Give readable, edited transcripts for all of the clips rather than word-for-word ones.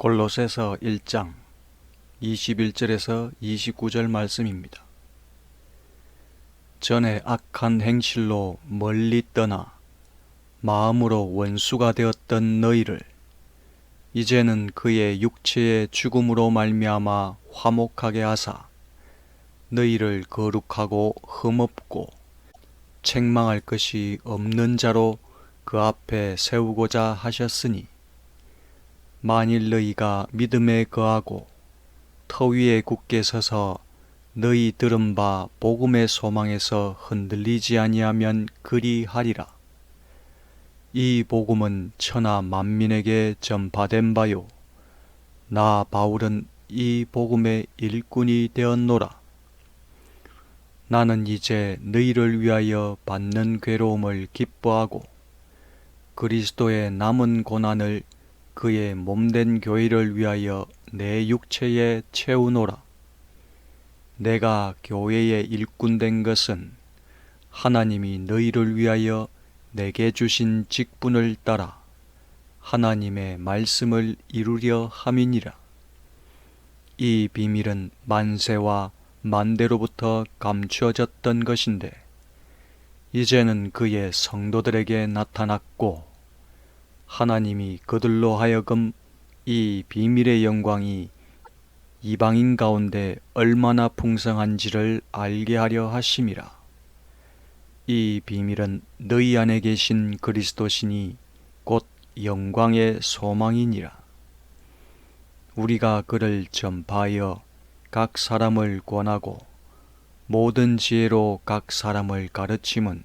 골로새서 1장 21절에서 29절 말씀입니다. 전에 악한 행실로 멀리 떠나 마음으로 원수가 되었던 너희를 이제는 그의 육체의 죽음으로 말미암아 화목하게 하사 너희를 거룩하고 흠없고 책망할 것이 없는 자로 그 앞에 세우고자 하셨으니 만일 너희가 믿음에 거하고 터 위에 굳게 서서 너희 들은 바 복음의 소망에서 흔들리지 아니하면 그리하리라. 이 복음은 천하 만민에게 전파된 바요 나 바울은 이 복음의 일꾼이 되었노라. 나는 이제 너희를 위하여 받는 괴로움을 기뻐하고 그리스도의 남은 고난을 그의 몸된 교회를 위하여 내 육체에 채우노라. 내가 교회의 일꾼 된 것은 하나님이 너희를 위하여 내게 주신 직분을 따라 하나님의 말씀을 이루려 함이니라. 이 비밀은 만세와 만대로부터 감추어졌던 것인데 이제는 그의 성도들에게 나타났고 하나님이 그들로 하여금 이 비밀의 영광이 이방인 가운데 얼마나 풍성한지를 알게 하려 하심이라. 이 비밀은 너희 안에 계신 그리스도시니 곧 영광의 소망이니라. 우리가 그를 전파하여 각 사람을 권하고 모든 지혜로 각 사람을 가르침은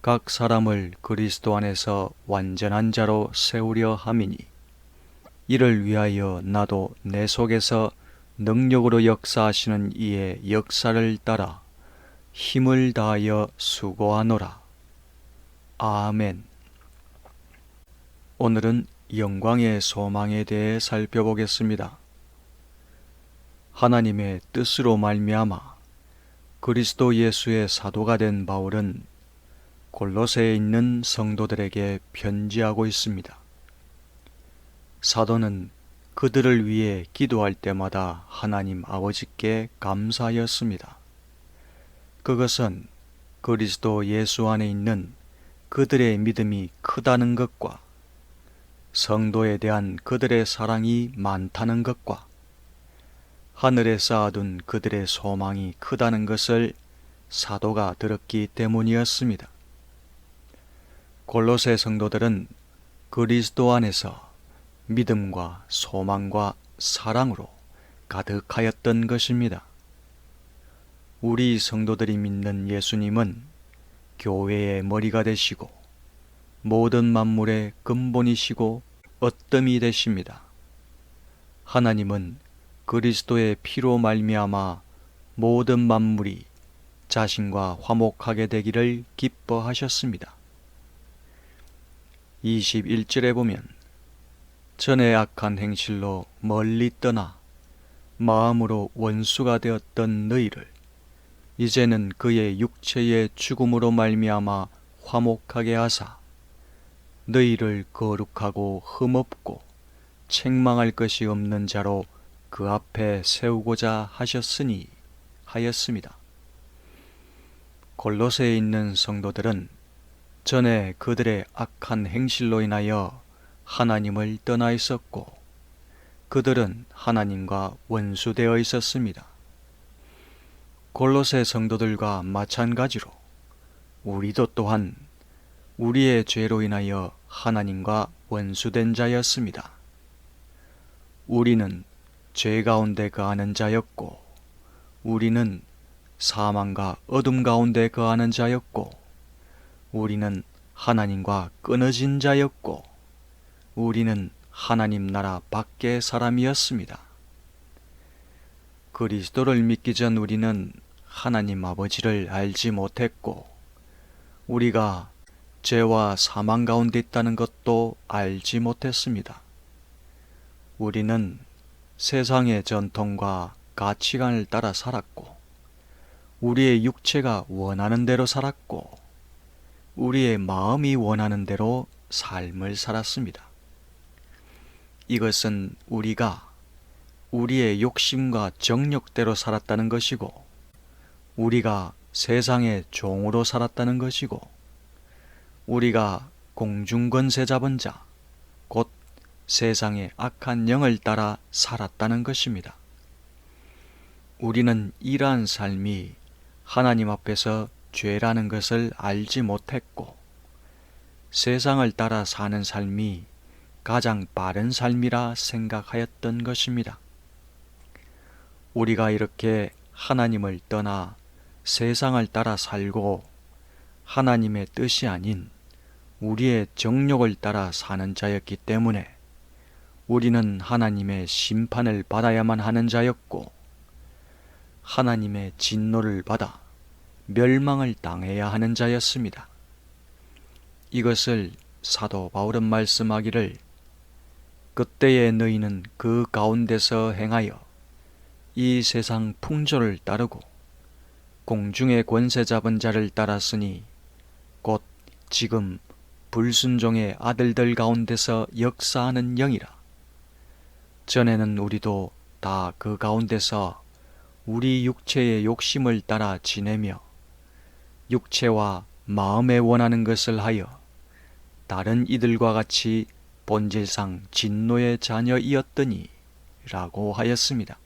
각 사람을 그리스도 안에서 완전한 자로 세우려 함이니 이를 위하여 나도 내 속에서 능력으로 역사하시는 이의 역사를 따라 힘을 다하여 수고하노라. 아멘. 오늘은 영광의 소망에 대해 살펴보겠습니다. 하나님의 뜻으로 말미암아 그리스도 예수의 사도가 된 바울은 골로새에 있는 성도들에게 편지하고 있습니다. 사도는 그들을 위해 기도할 때마다 하나님 아버지께 감사하였습니다. 그것은 그리스도 예수 안에 있는 그들의 믿음이 크다는 것과 성도에 대한 그들의 사랑이 많다는 것과 하늘에 쌓아둔 그들의 소망이 크다는 것을 사도가 들었기 때문이었습니다. 골로새 성도들은 그리스도 안에서 믿음과 소망과 사랑으로 가득하였던 것입니다. 우리 성도들이 믿는 예수님은 교회의 머리가 되시고 모든 만물의 근본이시고 어뜸이 되십니다. 하나님은 그리스도의 피로 말미암아 모든 만물이 자신과 화목하게 되기를 기뻐하셨습니다. 21절에 보면 전에 악한 행실로 멀리 떠나 마음으로 원수가 되었던 너희를 이제는 그의 육체의 죽음으로 말미암아 화목하게 하사 너희를 거룩하고 흠없고 책망할 것이 없는 자로 그 앞에 세우고자 하셨으니 하였습니다. 골로새에 있는 성도들은 전에 그들의 악한 행실로 인하여 하나님을 떠나 있었고 그들은 하나님과 원수되어 있었습니다. 골로새 성도들과 마찬가지로 우리도 또한 우리의 죄로 인하여 하나님과 원수된 자였습니다. 우리는 죄 가운데 거하는 자였고 우리는 사망과 어둠 가운데 거하는 자였고 우리는 하나님과 끊어진 자였고 우리는 하나님 나라 밖의 사람이었습니다. 그리스도를 믿기 전 우리는 하나님 아버지를 알지 못했고 우리가 죄와 사망 가운데 있다는 것도 알지 못했습니다. 우리는 세상의 전통과 가치관을 따라 살았고 우리의 육체가 원하는 대로 살았고 우리의 마음이 원하는 대로 삶을 살았습니다. 이것은 우리가 우리의 욕심과 정욕대로 살았다는 것이고, 우리가 세상의 종으로 살았다는 것이고, 우리가 공중권세 잡은 자, 곧 세상의 악한 영을 따라 살았다는 것입니다. 우리는 이러한 삶이 하나님 앞에서 죄라는 것을 알지 못했고, 세상을 따라 사는 삶이 가장 바른 삶이라 생각하였던 것입니다. 우리가 이렇게 하나님을 떠나 세상을 따라 살고 하나님의 뜻이 아닌 우리의 정욕을 따라 사는 자였기 때문에 우리는 하나님의 심판을 받아야만 하는 자였고, 하나님의 진노를 받아 멸망을 당해야 하는 자였습니다. 이것을 사도 바울은 말씀하기를, 그때에 너희는 그 가운데서 행하여 이 세상 풍조를 따르고 공중의 권세 잡은 자를 따랐으니 곧 지금 불순종의 아들들 가운데서 역사하는 영이라. 전에는 우리도 다 그 가운데서 우리 육체의 욕심을 따라 지내며 육체와 마음에 원하는 것을 하여 다른 이들과 같이 본질상 진노의 자녀이었더니 라고 하였습니다.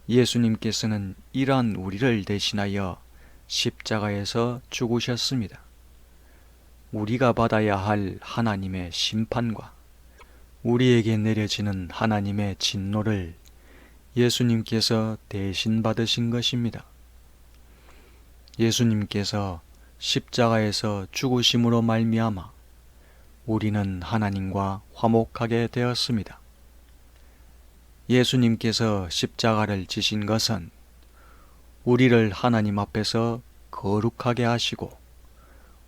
예수님께서는 이러한 우리를 대신하여 십자가에서 죽으셨습니다. 우리가 받아야 할 하나님의 심판과 우리에게 내려지는 하나님의 진노를 예수님께서 대신 받으신 것입니다. 예수님께서 십자가에서 죽으심으로 말미암아 우리는 하나님과 화목하게 되었습니다. 예수님께서 십자가를 지신 것은 우리를 하나님 앞에서 거룩하게 하시고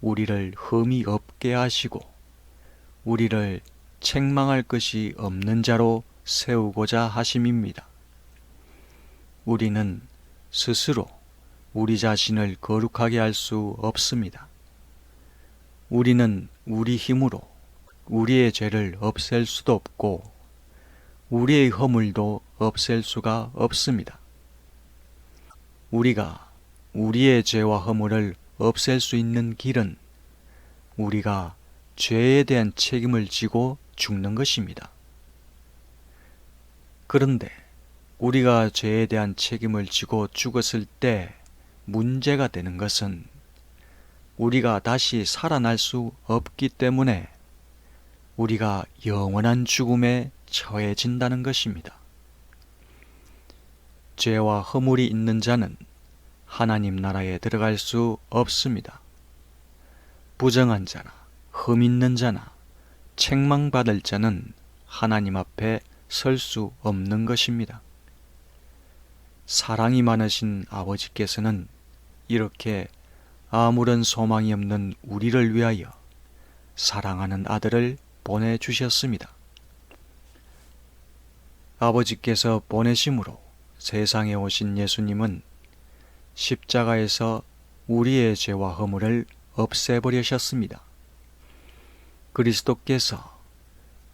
우리를 흠이 없게 하시고 우리를 책망할 것이 없는 자로 세우고자 하심입니다. 우리는 스스로 우리 자신을 거룩하게 할 수 없습니다. 우리는 우리 힘으로 우리의 죄를 없앨 수도 없고 우리의 허물도 없앨 수가 없습니다. 우리가 우리의 죄와 허물을 없앨 수 있는 길은 우리가 죄에 대한 책임을 지고 죽는 것입니다. 그런데 우리가 죄에 대한 책임을 지고 죽었을 때 문제가 되는 것은 우리가 다시 살아날 수 없기 때문에 우리가 영원한 죽음에 처해진다는 것입니다. 죄와 허물이 있는 자는 하나님 나라에 들어갈 수 없습니다. 부정한 자나 흠 있는 자나 책망받을 자는 하나님 앞에 설 수 없는 것입니다. 사랑이 많으신 아버지께서는 이렇게 아무런 소망이 없는 우리를 위하여 사랑하는 아들을 보내주셨습니다. 아버지께서 보내심으로 세상에 오신 예수님은 십자가에서 우리의 죄와 허물을 없애버리셨습니다. 그리스도께서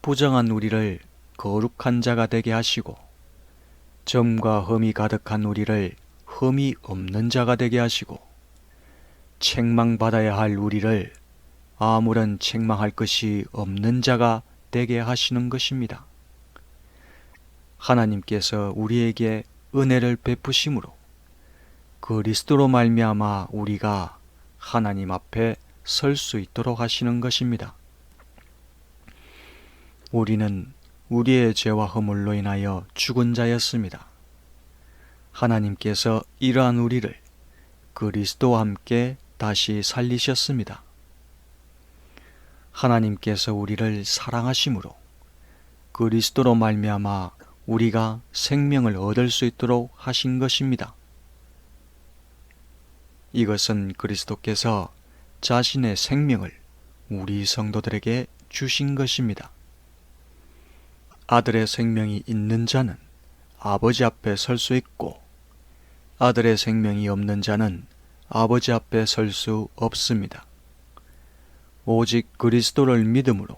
부정한 우리를 거룩한 자가 되게 하시고 점과 흠이 가득한 우리를 흠이 없는 자가 되게 하시고 책망받아야 할 우리를 아무런 책망할 것이 없는 자가 되게 하시는 것입니다. 하나님께서 우리에게 은혜를 베푸심으로 그리스도로 말미암아 우리가 하나님 앞에 설 수 있도록 하시는 것입니다. 우리는 우리의 죄와 허물로 인하여 죽은 자였습니다. 하나님께서 이러한 우리를 그리스도와 함께 다시 살리셨습니다. 하나님께서 우리를 사랑하심으로 그리스도로 말미암아 우리가 생명을 얻을 수 있도록 하신 것입니다. 이것은 그리스도께서 자신의 생명을 우리 성도들에게 주신 것입니다. 아들의 생명이 있는 자는 아버지 앞에 설 수 있고 아들의 생명이 없는 자는 아버지 앞에 설 수 없습니다. 오직 그리스도를 믿음으로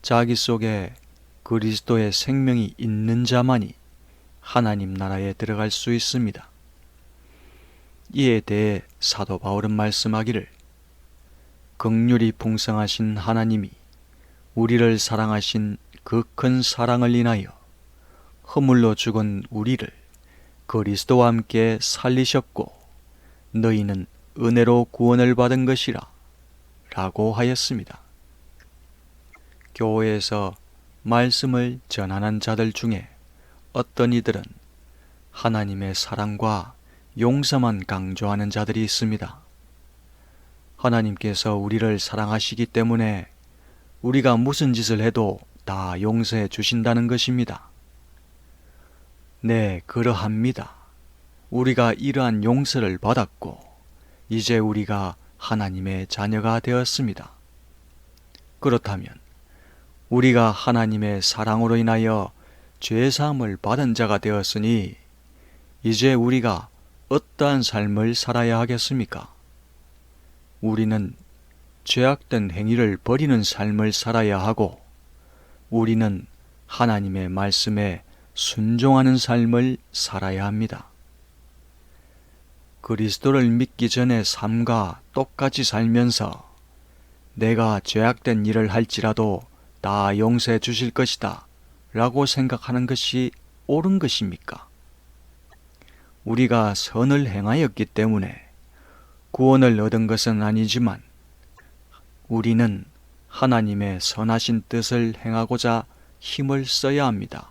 자기 속에 그리스도의 생명이 있는 자만이 하나님 나라에 들어갈 수 있습니다. 이에 대해 사도 바울은 말씀하기를, 긍휼이 풍성하신 하나님이 우리를 사랑하신 그 큰 사랑을 인하여 허물로 죽은 우리를 그리스도와 함께 살리셨고 너희는 은혜로 구원을 받은 것이라 라고 하였습니다. 교회에서 말씀을 전하는 자들 중에 어떤 이들은 하나님의 사랑과 용서만 강조하는 자들이 있습니다. 하나님께서 우리를 사랑하시기 때문에 우리가 무슨 짓을 해도 다 용서해 주신다는 것입니다. 네, 그러합니다. 우리가 이러한 용서를 받았고 이제 우리가 하나님의 자녀가 되었습니다. 그렇다면 우리가 하나님의 사랑으로 인하여 죄사함을 받은 자가 되었으니 이제 우리가 어떠한 삶을 살아야 하겠습니까? 우리는 죄악된 행위를 버리는 삶을 살아야 하고 우리는 하나님의 말씀에 순종하는 삶을 살아야 합니다. 그리스도를 믿기 전의 삶과 똑같이 살면서 내가 죄악된 일을 할지라도 다 용서해 주실 것이다 라고 생각하는 것이 옳은 것입니까? 우리가 선을 행하였기 때문에 구원을 얻은 것은 아니지만 우리는 하나님의 선하신 뜻을 행하고자 힘을 써야 합니다.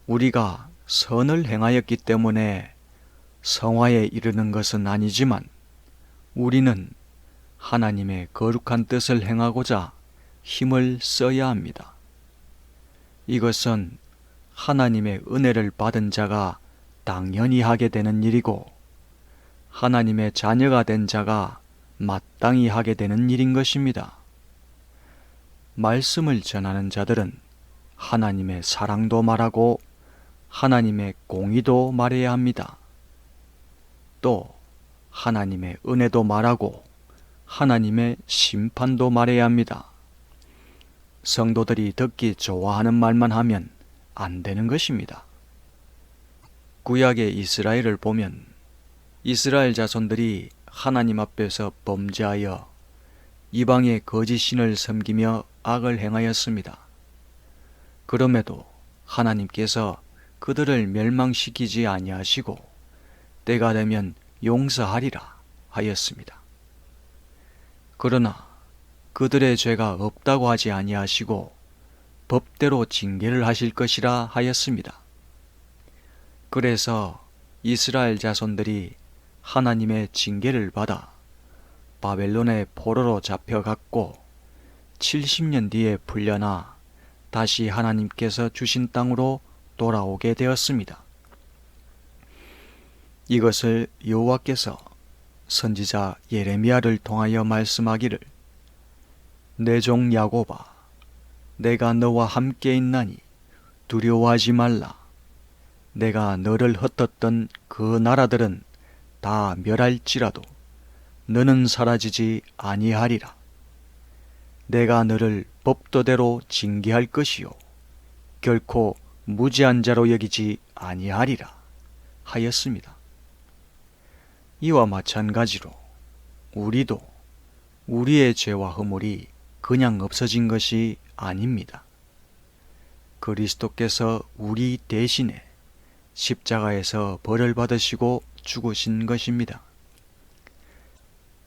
우리가 선을 행하였기 때문에 성화에 이르는 것은 아니지만 우리는 하나님의 거룩한 뜻을 행하고자 힘을 써야 합니다. 이것은 하나님의 은혜를 받은 자가 당연히 하게 되는 일이고 하나님의 자녀가 된 자가 마땅히 하게 되는 일인 것입니다. 말씀을 전하는 자들은 하나님의 사랑도 말하고 하나님의 공의도 말해야 합니다. 또 하나님의 은혜도 말하고 하나님의 심판도 말해야 합니다. 성도들이 듣기 좋아하는 말만 하면 안 되는 것입니다. 구약의 이스라엘을 보면 이스라엘 자손들이 하나님 앞에서 범죄하여 이방의 거짓 신을 섬기며 악을 행하였습니다. 그럼에도 하나님께서 그들을 멸망시키지 아니하시고 때가 되면 용서하리라 하였습니다. 그러나 그들의 죄가 없다고 하지 아니하시고 법대로 징계를 하실 것이라 하였습니다. 그래서 이스라엘 자손들이 하나님의 징계를 받아 바벨론의 포로로 잡혀갔고 70년 뒤에 풀려나 다시 하나님께서 주신 땅으로 돌아오게 되었습니다. 이것을 여호와께서 선지자 예레미야를 통하여 말씀하기를, 내 종 야곱아, 내가 너와 함께 있나니 두려워하지 말라. 내가 너를 흩었던 그 나라들은 다 멸할지라도 너는 사라지지 아니하리라. 내가 너를 법도대로 징계할 것이요 결코 무지한 자로 여기지 아니하리라 하였습니다. 이와 마찬가지로 우리도 우리의 죄와 허물이 그냥 없어진 것이 아닙니다. 그리스도께서 우리 대신에 십자가에서 벌을 받으시고 죽으신 것입니다.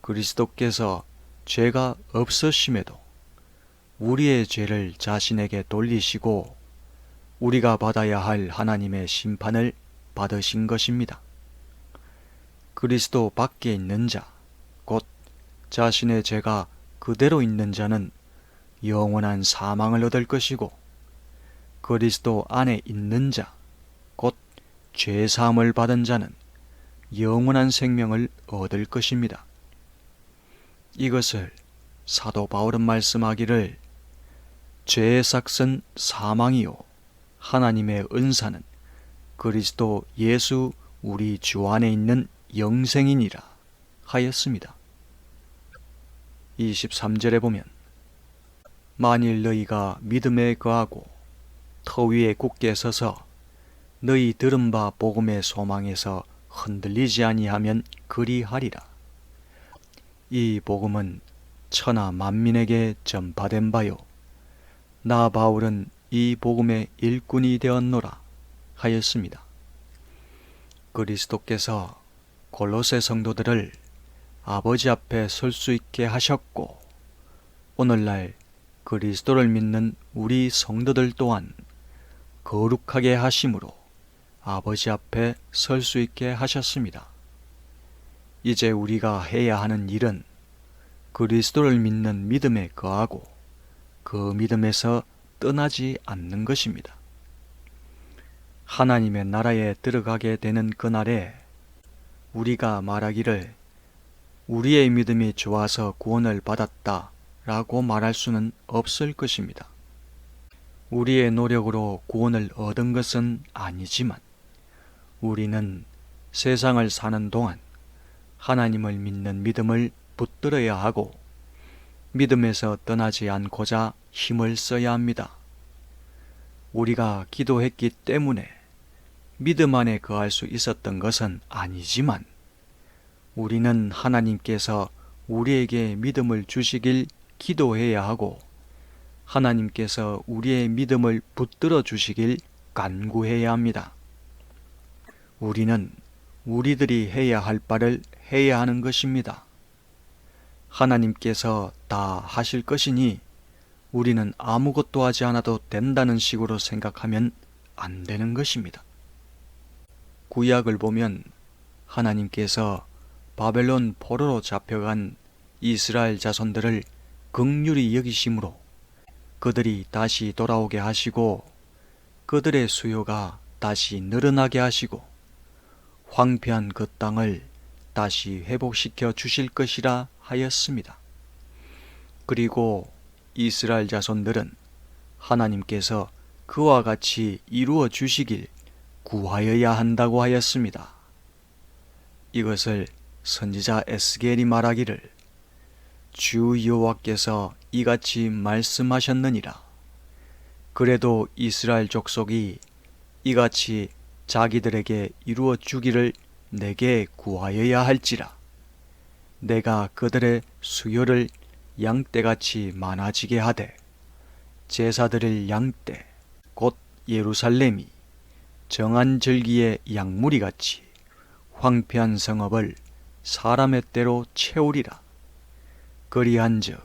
그리스도께서 죄가 없으심에도 우리의 죄를 자신에게 돌리시고 우리가 받아야 할 하나님의 심판을 받으신 것입니다. 그리스도 밖에 있는 자, 곧 자신의 죄가 그대로 있는 자는 영원한 사망을 얻을 것이고 그리스도 안에 있는 자, 곧 죄사함을 받은 자는 영원한 생명을 얻을 것입니다. 이것을 사도 바울은 말씀하기를, 죄의 삭은 사망이요 하나님의 은사는 그리스도 예수 우리 주 안에 있는 영생이니라 하였습니다. 23절에 보면 만일 너희가 믿음에 거하고 터 위에 굳게 서서 너희 들은 바 복음의 소망에서 흔들리지 아니하면 그리하리라. 이 복음은 천하 만민에게 전파된 바요, 나 바울은 이 복음의 일꾼이 되었노라 하였습니다. 그리스도께서 골로새 성도들을 아버지 앞에 설 수 있게 하셨고, 오늘날 그리스도를 믿는 우리 성도들 또한 거룩하게 하심으로 아버지 앞에 설 수 있게 하셨습니다. 이제 우리가 해야 하는 일은 그리스도를 믿는 믿음에 거하고 그 믿음에서 떠나지 않는 것입니다. 하나님의 나라에 들어가게 되는 그날에 우리가 말하기를 우리의 믿음이 좋아서 구원을 받았다 라고 말할 수는 없을 것입니다. 우리의 노력으로 구원을 얻은 것은 아니지만 우리는 세상을 사는 동안 하나님을 믿는 믿음을 붙들어야 하고 믿음에서 떠나지 않고자 힘을 써야 합니다. 우리가 기도했기 때문에 믿음 안에 거할 수 있었던 것은 아니지만 우리는 하나님께서 우리에게 믿음을 주시길 기도해야 하고 하나님께서 우리의 믿음을 붙들어 주시길 간구해야 합니다. 우리는 우리들이 해야 할 바를 해야 하는 것입니다. 하나님께서 다 하실 것이니 우리는 아무것도 하지 않아도 된다는 식으로 생각하면 안 되는 것입니다. 구약을 보면 하나님께서 바벨론 포로로 잡혀간 이스라엘 자손들을 긍휼히 여기심으로 그들이 다시 돌아오게 하시고 그들의 수요가 다시 늘어나게 하시고 황폐한 그 땅을 다시 회복시켜 주실 것이라 하였습니다. 그리고 이스라엘 자손들은 하나님께서 그와 같이 이루어 주시길 구하여야 한다고 하였습니다. 이것을 선지자 에스겔이 말하기를 주 여호와께서 이같이 말씀하셨느니라. 그래도 이스라엘 족속이 이같이 자기들에게 이루어 주기를 내게 구하여야 할지라. 내가 그들의 수요를 양떼같이 많아지게 하되 제사드릴 양떼 곧 예루살렘이 정한 절기의 양무리같이 황폐한 성읍을 사람의 때로 채우리라. 그리한즉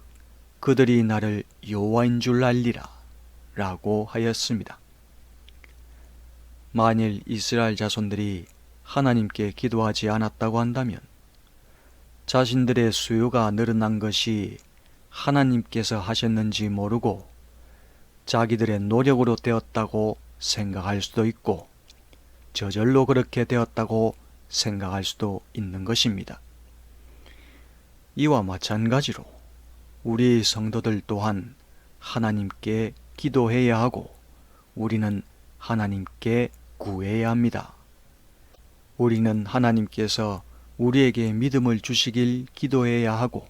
그들이 나를 여호와인 줄 알리라 라고 하였습니다. 만일 이스라엘 자손들이 하나님께 기도하지 않았다고 한다면 자신들의 수요가 늘어난 것이 하나님께서 하셨는지 모르고 자기들의 노력으로 되었다고 생각할 수도 있고 저절로 그렇게 되었다고 생각할 수도 있는 것입니다. 이와 마찬가지로 우리 성도들 또한 하나님께 기도해야 하고 우리는 하나님께 구해야 합니다. 우리는 하나님께서 우리에게 믿음을 주시길 기도해야 하고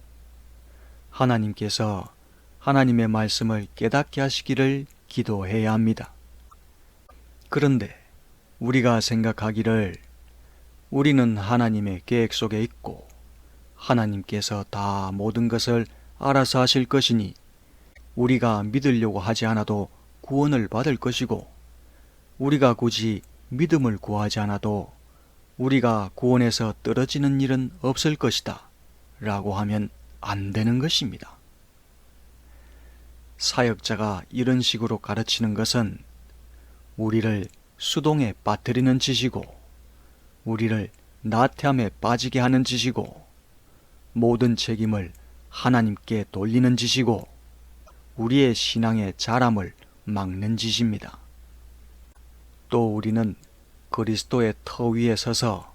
하나님께서 하나님의 말씀을 깨닫게 하시기를 기도해야 합니다. 그런데 우리가 생각하기를 우리는 하나님의 계획 속에 있고 하나님께서 다 모든 것을 알아서 하실 것이니 우리가 믿으려고 하지 않아도 구원을 받을 것이고 우리가 굳이 믿음을 구하지 않아도 우리가 구원에서 떨어지는 일은 없을 것이다 라고 하면 안 되는 것입니다. 사역자가 이런 식으로 가르치는 것은 우리를 수동에 빠뜨리는 짓이고 우리를 나태함에 빠지게 하는 짓이고 모든 책임을 하나님께 돌리는 짓이고 우리의 신앙의 자람을 막는 짓입니다. 또 우리는 그리스도의 터 위에 서서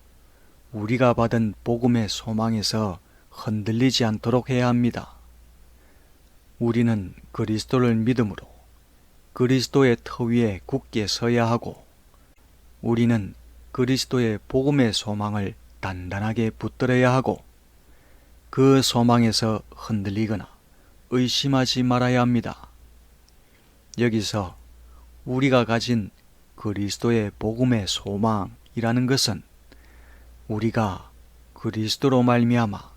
우리가 받은 복음의 소망에서 흔들리지 않도록 해야 합니다. 우리는 그리스도를 믿음으로 그리스도의 터 위에 굳게 서야 하고 우리는 그리스도의 복음의 소망을 단단하게 붙들어야 하고 그 소망에서 흔들리거나 의심하지 말아야 합니다. 여기서 우리가 가진 그리스도의 복음의 소망이라는 것은 우리가 그리스도로 말미암아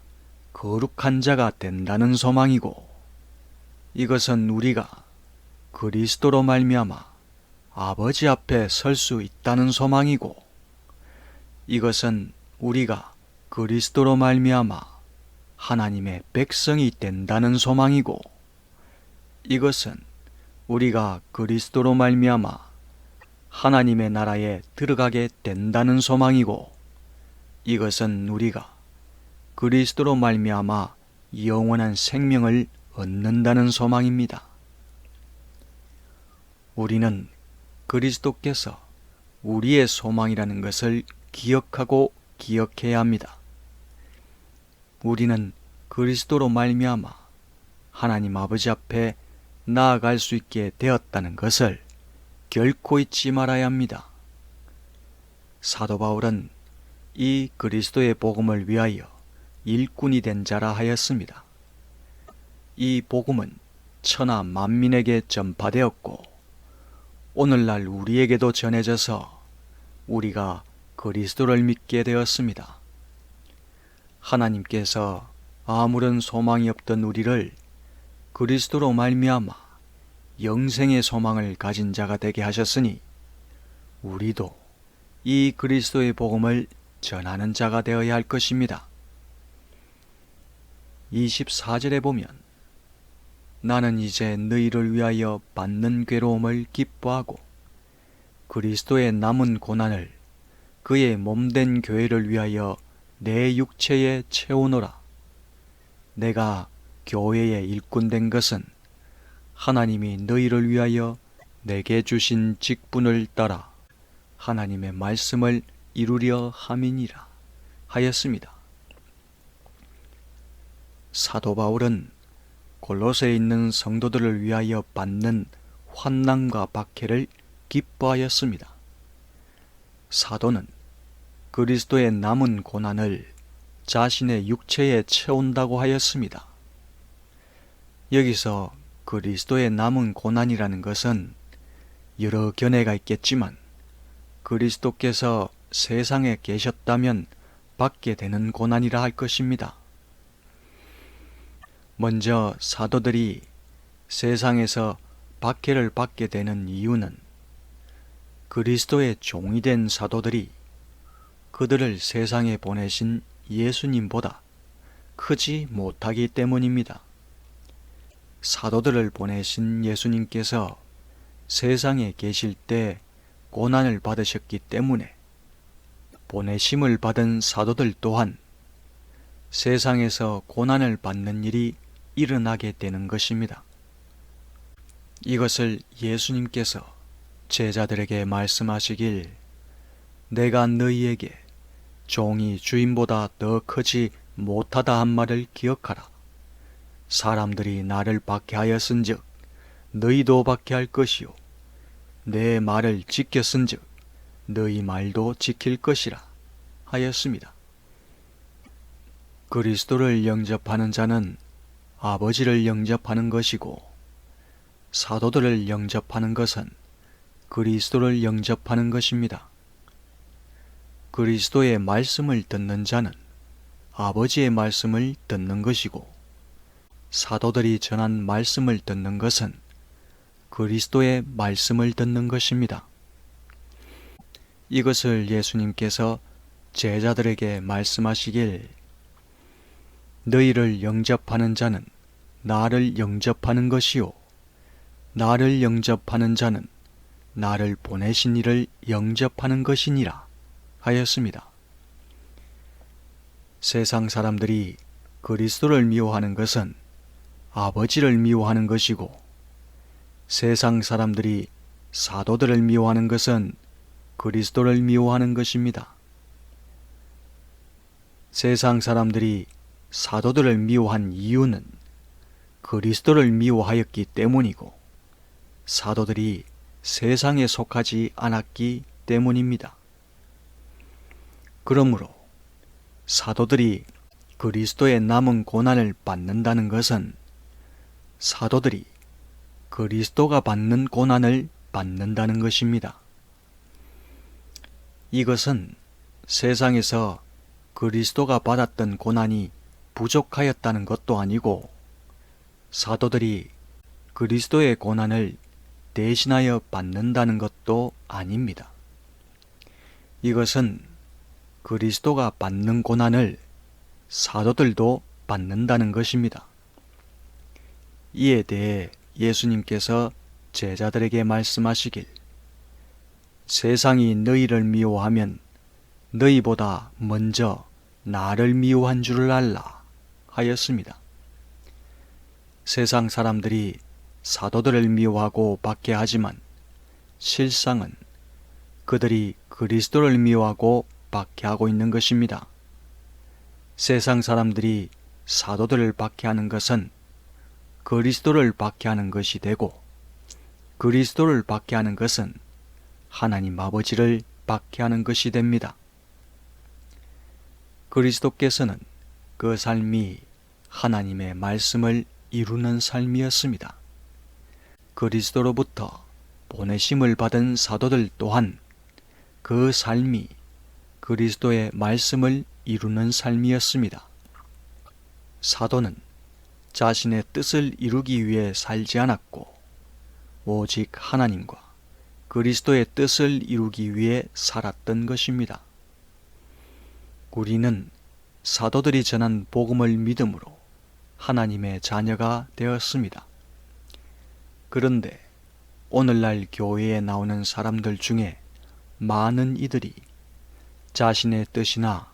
거룩한 자가 된다는 소망이고, 이것은 우리가 그리스도로 말미암아 아버지 앞에 설 수 있다는 소망이고, 이것은 우리가 그리스도로 말미암아 하나님의 백성이 된다는 소망이고, 이것은 우리가 그리스도로 말미암아 하나님의 나라에 들어가게 된다는 소망이고, 이것은 우리가 그리스도로 말미암아 영원한 생명을 얻는다는 소망입니다. 우리는 그리스도께서 우리의 소망이라는 것을 기억하고 기억해야 합니다. 우리는 그리스도로 말미암아 하나님 아버지 앞에 나아갈 수 있게 되었다는 것을 결코 잊지 말아야 합니다. 사도 바울은 이 그리스도의 복음을 위하여 일꾼이 된 자라 하였습니다. 이 복음은 천하 만민에게 전파되었고, 오늘날 우리에게도 전해져서 우리가 그리스도를 믿게 되었습니다. 하나님께서 아무런 소망이 없던 우리를 그리스도로 말미암아 영생의 소망을 가진 자가 되게 하셨으니, 우리도 이 그리스도의 복음을 전하는 자가 되어야 할 것입니다. 24절에 보면 나는 이제 너희를 위하여 받는 괴로움을 기뻐하고 그리스도의 남은 고난을 그의 몸된 교회를 위하여 내 육체에 채우노라. 내가 교회의 일꾼 된 것은 하나님이 너희를 위하여 내게 주신 직분을 따라 하나님의 말씀을 이루려 함이니라 하였습니다. 사도 바울은 골로새에 있는 성도들을 위하여 받는 환난과 박해를 기뻐하였습니다. 사도는 그리스도의 남은 고난을 자신의 육체에 채운다고 하였습니다. 여기서 그리스도의 남은 고난이라는 것은 여러 견해가 있겠지만, 그리스도께서 세상에 계셨다면 받게 되는 고난이라 할 것입니다. 먼저 사도들이 세상에서 박해를 받게 되는 이유는 그리스도의 종이 된 사도들이 그들을 세상에 보내신 예수님보다 크지 못하기 때문입니다. 사도들을 보내신 예수님께서 세상에 계실 때 고난을 받으셨기 때문에 보내심을 받은 사도들 또한 세상에서 고난을 받는 일이 일어나게 되는 것입니다. 이것을 예수님께서 제자들에게 말씀하시길, 내가 너희에게 종이 주인보다 더 크지 못하다 한 말을 기억하라. 사람들이 나를 박해하였은즉 너희도 박해할 것이요, 내 말을 지켰은즉 너희 말도 지킬 것이라 하였습니다. 그리스도를 영접하는 자는 아버지를 영접하는 것이고, 사도들을 영접하는 것은 그리스도를 영접하는 것입니다. 그리스도의 말씀을 듣는 자는 아버지의 말씀을 듣는 것이고, 사도들이 전한 말씀을 듣는 것은 그리스도의 말씀을 듣는 것입니다. 이것을 예수님께서 제자들에게 말씀하시길, 너희를 영접하는 자는 나를 영접하는 것이요, 나를 영접하는 자는 나를 보내신 이를 영접하는 것이니라 하였습니다. 세상 사람들이 그리스도를 미워하는 것은 아버지를 미워하는 것이고, 세상 사람들이 사도들을 미워하는 것은 그리스도를 미워하는 것입니다. 세상 사람들이 사도들을 미워한 이유는 그리스도를 미워하였기 때문이고, 사도들이 세상에 속하지 않았기 때문입니다. 그러므로 사도들이 그리스도의 남은 고난을 받는다는 것은 사도들이 그리스도가 받는 고난을 받는다는 것입니다. 이것은 세상에서 그리스도가 받았던 고난이 부족하였다는 것도 아니고 사도들이 그리스도의 고난을 대신하여 받는다는 것도 아닙니다. 이것은 그리스도가 받는 고난을 사도들도 받는다는 것입니다. 이에 대해 예수님께서 제자들에게 말씀하시길, 세상이 너희를 미워하면 너희보다 먼저 나를 미워한 줄을 알라 하였습니다. 세상 사람들이 사도들을 미워하고 박해하지만 실상은 그들이 그리스도를 미워하고 박해하고 있는 것입니다. 세상 사람들이 사도들을 박해하는 것은 그리스도를 박해하는 것이 되고, 그리스도를 박해하는 것은 하나님 아버지를 박해하는 것이 됩니다. 그리스도께서는 그 삶이 하나님의 말씀을 이루는 삶이었습니다. 그리스도로부터 보내심을 받은 사도들 또한 그 삶이 그리스도의 말씀을 이루는 삶이었습니다. 사도는 자신의 뜻을 이루기 위해 살지 않았고 오직 하나님과 그리스도의 뜻을 이루기 위해 살았던 것입니다. 우리는 사도들이 전한 복음을 믿음으로 하나님의 자녀가 되었습니다. 그런데 오늘날 교회에 나오는 사람들 중에 많은 이들이 자신의 뜻이나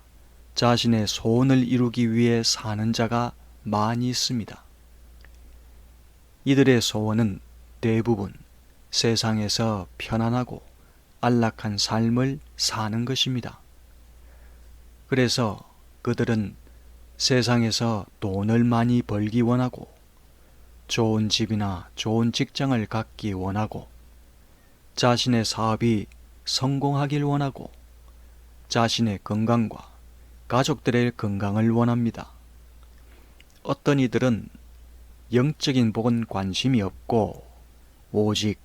자신의 소원을 이루기 위해 사는 자가 많이 있습니다. 이들의 소원은 대부분 세상에서 편안하고 안락한 삶을 사는 것입니다. 그래서 그들은 세상에서 돈을 많이 벌기 원하고 좋은 집이나 좋은 직장을 갖기 원하고 자신의 사업이 성공하길 원하고 자신의 건강과 가족들의 건강을 원합니다. 어떤 이들은 영적인 복은 관심이 없고 오직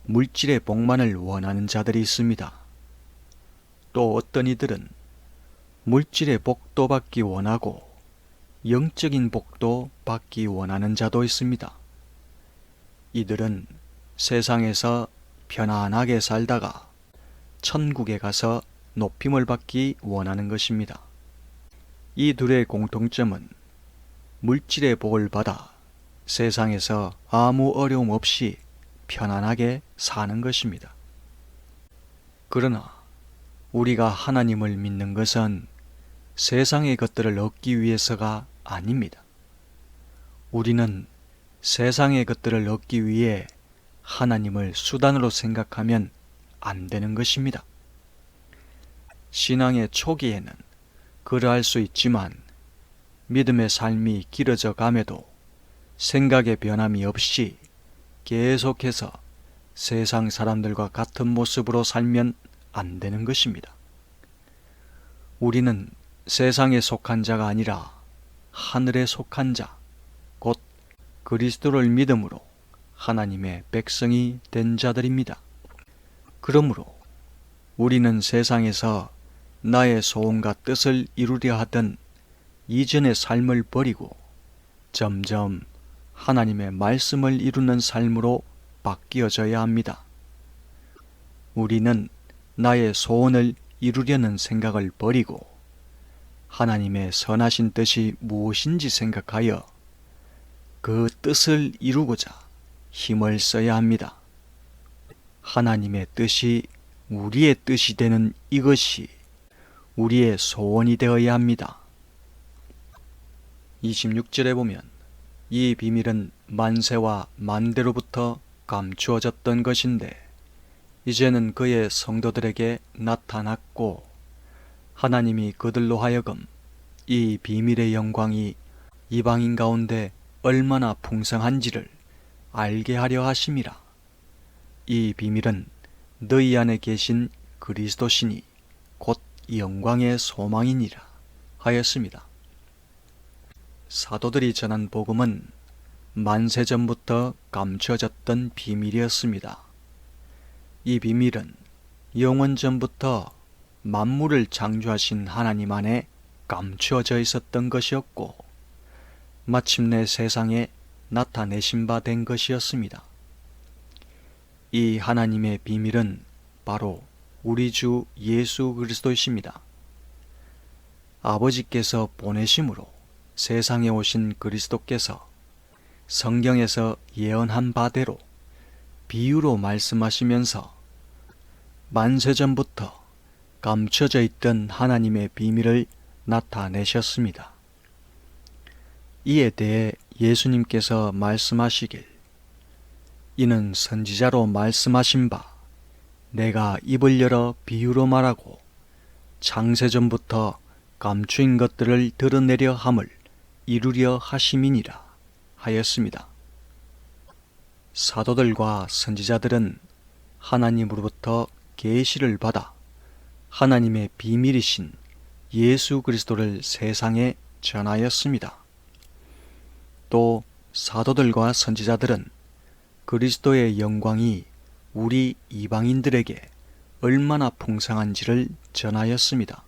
물질의 복만을 원하는 자들이 있습니다. 또 어떤 이들은 물질의 복도 받기 원하고 영적인 복도 받기 원하는 자도 있습니다. 이들은 세상에서 편안하게 살다가 천국에 가서 높임을 받기 원하는 것입니다. 이 둘의 공통점은 물질의 복을 받아 세상에서 아무 어려움 없이 편안하게 사는 것입니다. 그러나 우리가 하나님을 믿는 것은 세상의 것들을 얻기 위해서가 아닙니다. 우리는 세상의 것들을 얻기 위해 하나님을 수단으로 생각하면 안 되는 것입니다. 신앙의 초기에는 그러할 수 있지만 믿음의 삶이 길어져 감에도 생각의 변함이 없이 계속해서 세상 사람들과 같은 모습으로 살면 안 되는 것입니다. 우리는 세상에 속한 자가 아니라 하늘에 속한 자, 곧 그리스도를 믿음으로 하나님의 백성이 된 자들입니다. 그러므로 우리는 세상에서 나의 소원과 뜻을 이루려 하던 이전의 삶을 버리고 점점 하나님의 말씀을 이루는 삶으로 바뀌어져야 합니다. 우리는 나의 소원을 이루려는 생각을 버리고 하나님의 선하신 뜻이 무엇인지 생각하여 그 뜻을 이루고자 힘을 써야 합니다. 하나님의 뜻이 우리의 뜻이 되는 이것이 우리의 소원이 되어야 합니다. 26절에 보면 이 비밀은 만세와 만대로부터 감추어졌던 것인데 이제는 그의 성도들에게 나타났고 하나님이 그들로 하여금 이 비밀의 영광이 이방인 가운데 얼마나 풍성한지를 알게 하려 하심이라. 이 비밀은 너희 안에 계신 그리스도시니 곧 영광의 소망이니라 하였습니다. 사도들이 전한 복음은 만세전부터 감춰졌던 비밀이었습니다. 이 비밀은 영원전부터 만물을 창조하신 하나님 안에 감추어져 있었던 것이었고 마침내 세상에 나타내신 바 된 것이었습니다. 이 하나님의 비밀은 바로 우리 주 예수 그리스도이십니다. 아버지께서 보내심으로 세상에 오신 그리스도께서 성경에서 예언한 바대로 비유로 말씀하시면서 만세전부터 감춰져 있던 하나님의 비밀을 나타내셨습니다. 이에 대해 예수님께서 말씀하시길 이는 선지자로 말씀하신 바 내가 입을 열어 비유로 말하고 창세전부터 감추인 것들을 드러내려 함을 이루려 하심이니라 하였습니다. 사도들과 선지자들은 하나님으로부터 계시를 받아 하나님의 비밀이신 예수 그리스도를 세상에 전하였습니다. 또 사도들과 선지자들은 그리스도의 영광이 우리 이방인들에게 얼마나 풍성한지를 전하였습니다.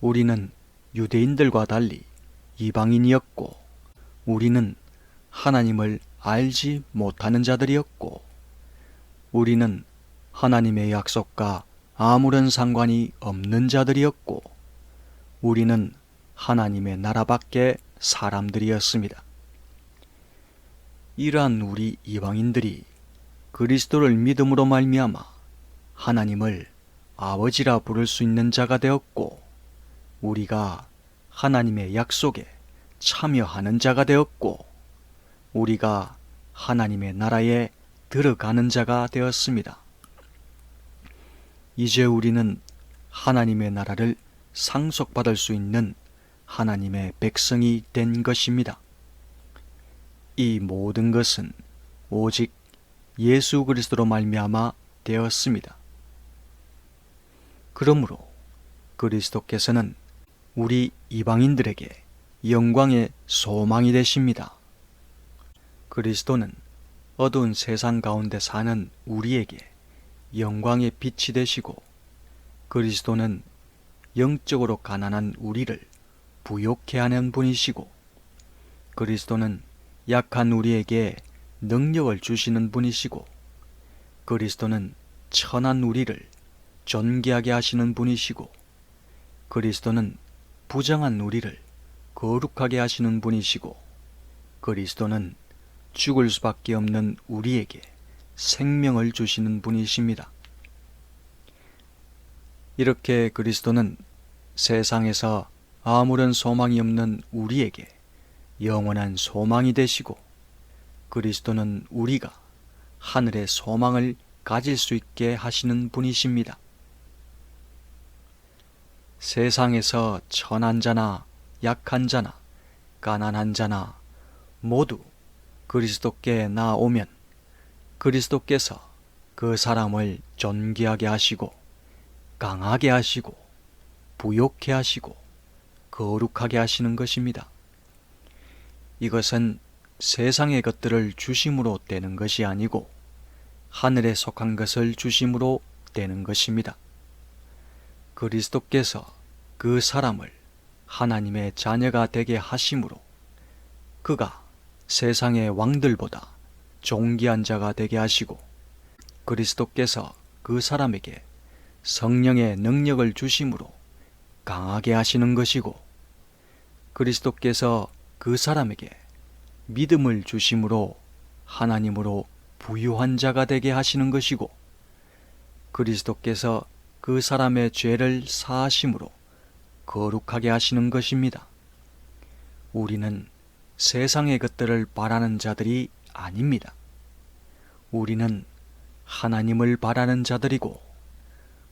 우리는 유대인들과 달리 이방인이었고 우리는 하나님을 알지 못하는 자들이었고 우리는 하나님의 약속과 아무런 상관이 없는 자들이었고 우리는 하나님의 나라 밖의 사람들이었습니다. 이러한 우리 이방인들이 그리스도를 믿음으로 말미암아 하나님을 아버지라 부를 수 있는 자가 되었고 우리가 하나님의 약속에 참여하는 자가 되었고 우리가 하나님의 나라에 들어가는 자가 되었습니다. 이제 우리는 하나님의 나라를 상속받을 수 있는 하나님의 백성이 된 것입니다. 이 모든 것은 오직 예수 그리스도로 말미암아 되었습니다. 그러므로 그리스도께서는 우리 이방인들에게 영광의 소망이 되십니다. 그리스도는 어두운 세상 가운데 사는 우리에게 영광의 빛이 되시고 그리스도는 영적으로 가난한 우리를 부욕해 하는 분이시고 그리스도는 약한 우리에게 능력을 주시는 분이시고 그리스도는 천한 우리를 존귀하게 하시는 분이시고 그리스도는 부정한 우리를 거룩하게 하시는 분이시고 그리스도는 죽을 수밖에 없는 우리에게 생명을 주시는 분이십니다. 이렇게 그리스도는 세상에서 아무런 소망이 없는 우리에게 영원한 소망이 되시고 그리스도는 우리가 하늘의 소망을 가질 수 있게 하시는 분이십니다. 세상에서 천한 자나 약한 자나 가난한 자나 모두 그리스도께 나오면 그리스도께서 그 사람을 존귀하게 하시고 강하게 하시고 부욕해 하시고 거룩하게 하시는 것입니다. 이것은 세상의 것들을 주심으로 되는 것이 아니고 하늘에 속한 것을 주심으로 되는 것입니다. 그리스도께서 그 사람을 하나님의 자녀가 되게 하심으로 그가 세상의 왕들보다 존귀한 자가 되게 하시고 그리스도께서 그 사람에게 성령의 능력을 주심으로 강하게 하시는 것이고 그리스도께서 그 사람에게 믿음을 주심으로 하나님으로 부유한 자가 되게 하시는 것이고 그리스도께서 그 사람의 죄를 사하심으로 거룩하게 하시는 것입니다. 우리는 세상의 것들을 바라는 자들이 아닙니다. 우리는 하나님을 바라는 자들이고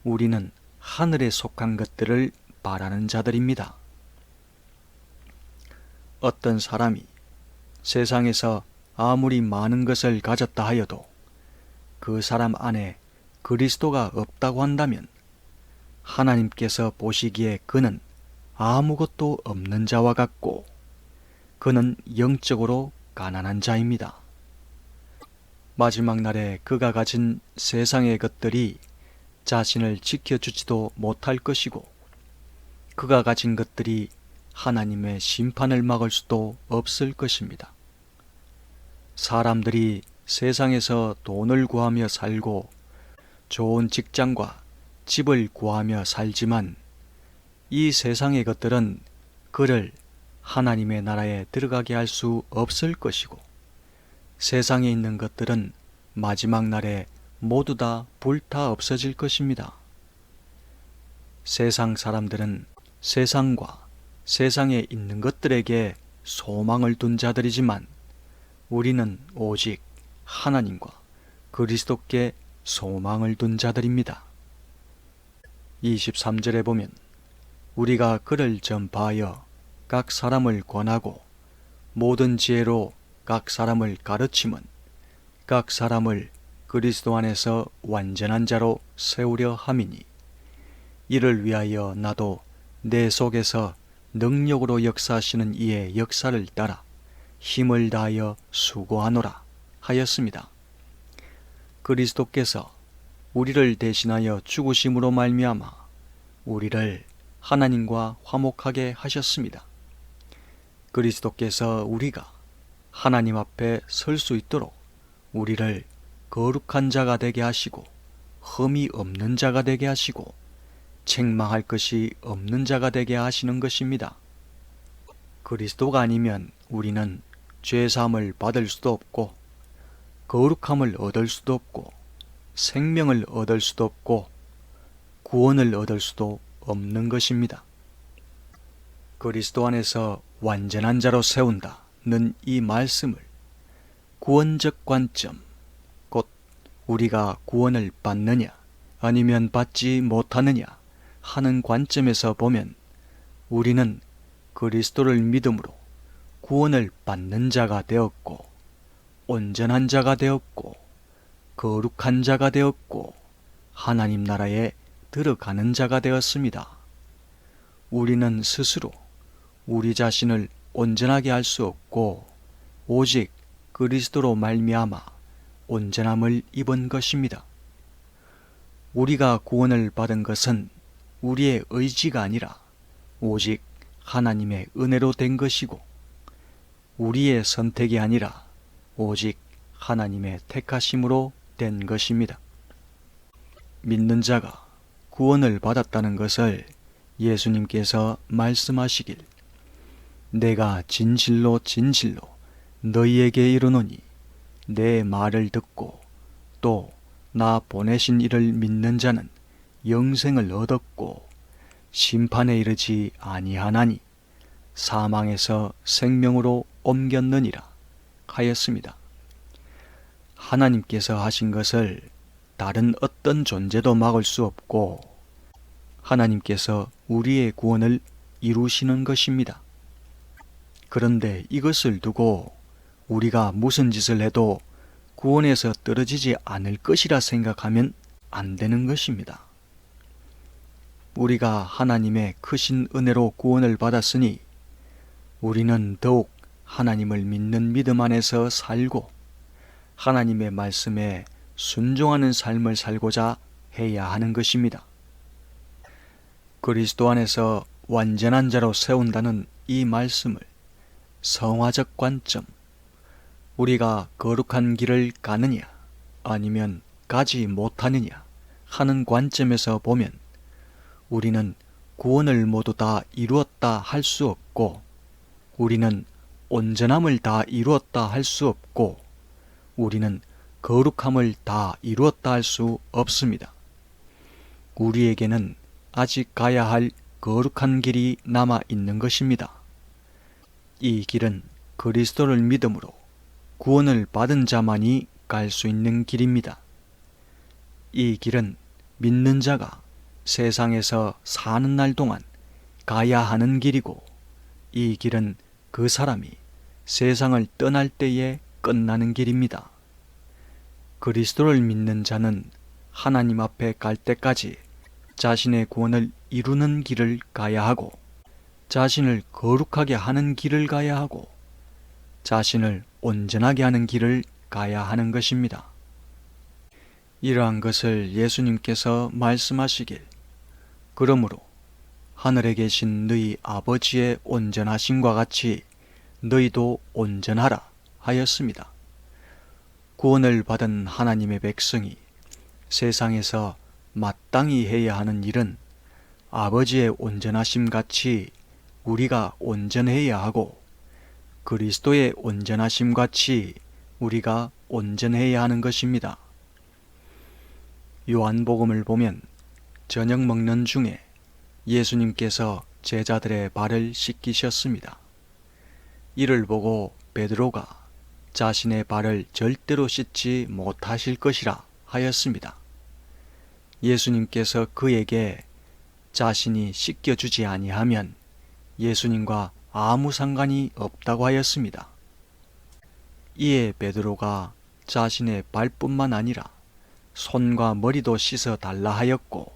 우리는 하늘에 속한 것들을 바라는 자들입니다. 어떤 사람이 세상에서 아무리 많은 것을 가졌다 하여도 그 사람 안에 그리스도가 없다고 한다면 하나님께서 보시기에 그는 아무것도 없는 자와 같고 그는 영적으로 가난한 자입니다. 마지막 날에 그가 가진 세상의 것들이 자신을 지켜주지도 못할 것이고, 그가 가진 것들이 하나님의 심판을 막을 수도 없을 것입니다. 사람들이 세상에서 돈을 구하며 살고 좋은 직장과 집을 구하며 살지만, 이 세상의 것들은 그를 하나님의 나라에 들어가게 할 수 없을 것이고, 세상에 있는 것들은 마지막 날에 모두 다 불타 없어질 것입니다. 세상 사람들은 세상과 세상에 있는 것들에게 소망을 둔 자들이지만, 우리는 오직 하나님과 그리스도께 소망을 둔 자들입니다. 23절에 보면 우리가 그를 전파하여 각 사람을 권하고 모든 지혜로 각 사람을 가르침은 각 사람을 그리스도 안에서 완전한 자로 세우려 함이니, 이를 위하여 나도 내 속에서 능력으로 역사하시는 이의 역사를 따라 힘을 다하여 수고하노라 하였습니다. 그리스도께서 우리를 대신하여 죽으심으로 말미암아 우리를 하나님과 화목하게 하셨습니다. 그리스도께서 우리가 하나님 앞에 설 수 있도록 우리를 거룩한 자가 되게 하시고, 흠이 없는 자가 되게 하시고, 책망할 것이 없는 자가 되게 하시는 것입니다. 그리스도가 아니면 우리는 죄사함을 받을 수도 없고, 거룩함을 얻을 수도 없고, 생명을 얻을 수도 없고, 구원을 얻을 수도 없는 것입니다. 그리스도 안에서 완전한 자로 세운다는 이 말씀을 구원적 관점, 곧 우리가 구원을 받느냐 아니면 받지 못하느냐 하는 관점에서 보면, 우리는 그리스도를 믿음으로 구원을 받는 자가 되었고, 온전한 자가 되었고, 거룩한 자가 되었고, 하나님 나라에 들어가는 자가 되었습니다. 우리는 스스로 우리 자신을 온전하게 할 수 없고, 오직 그리스도로 말미암아 온전함을 입은 것입니다. 우리가 구원을 받은 것은 우리의 의지가 아니라 오직 하나님의 은혜로 된 것이고, 우리의 선택이 아니라 오직 하나님의 택하심으로 된 것입니다. 믿는 자가 구원을 받았다는 것을 예수님께서 말씀하시길, 내가 진실로 진실로 너희에게 이르노니 내 말을 듣고 또 나 보내신 이를 믿는 자는 영생을 얻었고 심판에 이르지 아니하나니 사망에서 생명으로 옮겼느니라 하였습니다. 하나님께서 하신 것을 다른 어떤 존재도 막을 수 없고, 하나님께서 우리의 구원을 이루시는 것입니다. 그런데 이것을 두고 우리가 무슨 짓을 해도 구원에서 떨어지지 않을 것이라 생각하면 안 되는 것입니다. 우리가 하나님의 크신 은혜로 구원을 받았으니 우리는 더욱 하나님을 믿는 믿음 안에서 살고 하나님의 말씀에 순종하는 삶을 살고자 해야 하는 것입니다. 그리스도 안에서 완전한 자로 세운다는 이 말씀을 성화적 관점, 우리가 거룩한 길을 가느냐 아니면 가지 못하느냐 하는 관점에서 보면, 우리는 구원을 모두 다 이루었다 할 수 없고, 우리는 온전함을 다 이루었다 할 수 없고, 우리는 거룩함을 다 이루었다 할 수 없습니다. 우리에게는 아직 가야 할 거룩한 길이 남아 있는 것입니다. 이 길은 그리스도를 믿음으로 구원을 받은 자만이 갈 수 있는 길입니다. 이 길은 믿는 자가 세상에서 사는 날 동안 가야 하는 길이고, 이 길은 그 사람이 세상을 떠날 때에 끝나는 길입니다. 그리스도를 믿는 자는 하나님 앞에 갈 때까지 자신의 구원을 이루는 길을 가야 하고, 자신을 거룩하게 하는 길을 가야 하고, 자신을 온전하게 하는 길을 가야 하는 것입니다. 이러한 것을 예수님께서 말씀하시길, 그러므로 하늘에 계신 너희 아버지의 온전하심과 같이 너희도 온전하라 하였습니다. 구원을 받은 하나님의 백성이 세상에서 마땅히 해야 하는 일은 아버지의 온전하심 같이 우리가 온전해야 하고, 그리스도의 온전하심 같이 우리가 온전해야 하는 것입니다. 요한복음을 보면 저녁 먹는 중에 예수님께서 제자들의 발을 씻기셨습니다. 이를 보고 베드로가 자신의 발을 절대로 씻지 못하실 것이라 하였습니다. 예수님께서 그에게 자신이 씻겨주지 아니하면 예수님과 아무 상관이 없다고 하였습니다. 이에 베드로가 자신의 발뿐만 아니라 손과 머리도 씻어 달라 하였고,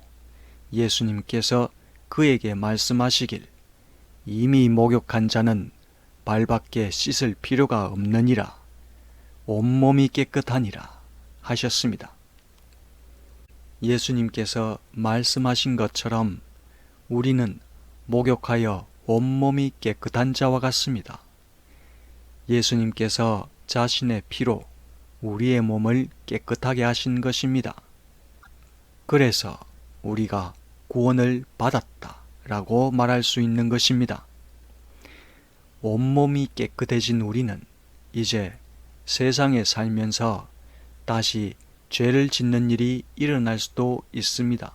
예수님께서 그에게 말씀하시길, 이미 목욕한 자는 발밖에 씻을 필요가 없느니라, 온몸이 깨끗하니라 하셨습니다. 예수님께서 말씀하신 것처럼 우리는 목욕하여 온몸이 깨끗한 자와 같습니다. 예수님께서 자신의 피로 우리의 몸을 깨끗하게 하신 것입니다. 그래서 우리가 구원을 받았다라고 말할 수 있는 것입니다. 온몸이 깨끗해진 우리는 이제 세상에 살면서 다시 죄를 짓는 일이 일어날 수도 있습니다.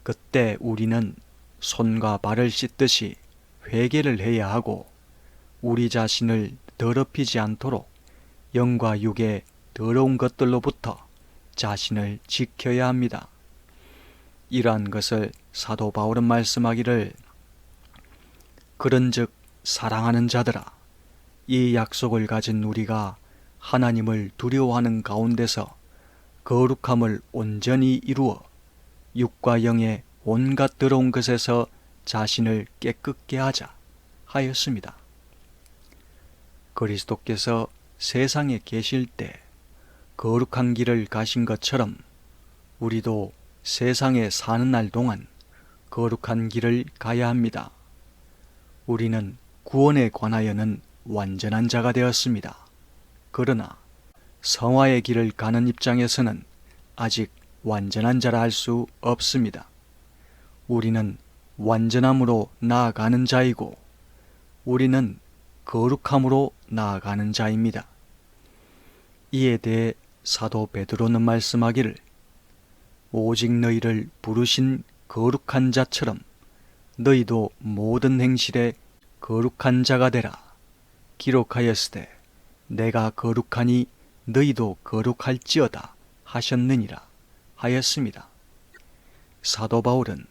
그때 우리는 손과 발을 씻듯이 회개를 해야 하고, 우리 자신을 더럽히지 않도록 영과 육의 더러운 것들로부터 자신을 지켜야 합니다. 이러한 것을 사도 바울은 말씀하기를, 그런즉 사랑하는 자들아, 이 약속을 가진 우리가 하나님을 두려워하는 가운데서 거룩함을 온전히 이루어 육과 영의 온갖 더러운 것에서 자신을 깨끗게 하자 하였습니다. 그리스도께서 세상에 계실 때 거룩한 길을 가신 것처럼 우리도 세상에 사는 날 동안 거룩한 길을 가야 합니다. 우리는 구원에 관하여는 완전한 자가 되었습니다. 그러나 성화의 길을 가는 입장에서는 아직 완전한 자라 할 수 없습니다. 우리는 완전함으로 나아가는 자이고, 우리는 거룩함으로 나아가는 자입니다. 이에 대해 사도 베드로는 말씀하기를, 오직 너희를 부르신 거룩한 자처럼 너희도 모든 행실에 거룩한 자가 되라. 기록하였으되 내가 거룩하니 너희도 거룩할지어다 하셨느니라 하였습니다. 사도 바울은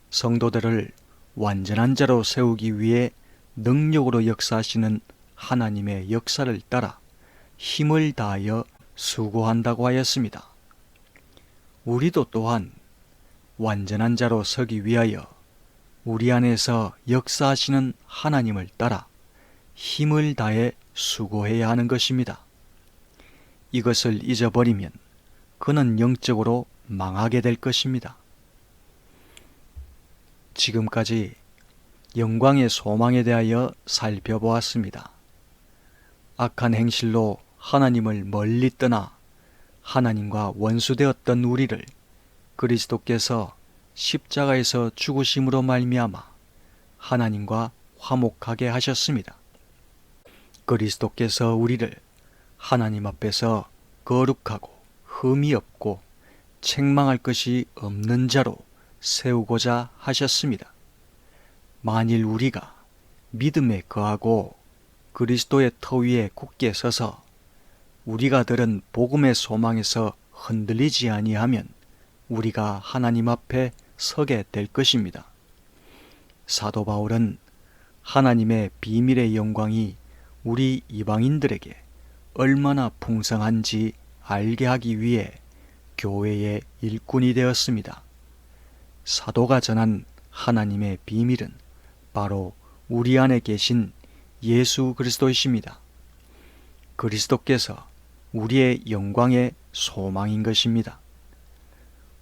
성도들을 완전한 자로 세우기 위해 능력으로 역사하시는 하나님의 역사를 따라 힘을 다하여 수고한다고 하였습니다. 우리도 또한 완전한 자로 서기 위하여 우리 안에서 역사하시는 하나님을 따라 힘을 다해 수고해야 하는 것입니다. 이것을 잊어버리면 그는 영적으로 망하게 될 것입니다. 지금까지 영광의 소망에 대하여 살펴보았습니다. 악한 행실로 하나님을 멀리 떠나 하나님과 원수되었던 우리를 그리스도께서 십자가에서 죽으심으로 말미암아 하나님과 화목하게 하셨습니다. 그리스도께서 우리를 하나님 앞에서 거룩하고 흠이 없고 책망할 것이 없는 자로 세우고자 하셨습니다. 만일 우리가 믿음에 거하고 그리스도의 터 위에 굳게 서서 우리가 들은 복음의 소망에서 흔들리지 아니하면 우리가 하나님 앞에 서게 될 것입니다. 사도 바울은 하나님의 비밀의 영광이 우리 이방인들에게 얼마나 풍성한지 알게 하기 위해 교회의 일꾼이 되었습니다. 사도가 전한 하나님의 비밀은 바로 우리 안에 계신 예수 그리스도이십니다. 그리스도께서 우리의 영광의 소망인 것입니다.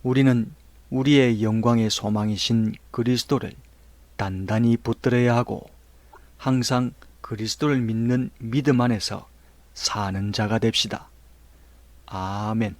우리는 우리의 영광의 소망이신 그리스도를 단단히 붙들어야 하고 항상 그리스도를 믿는 믿음 안에서 사는 자가 됩시다. 아멘.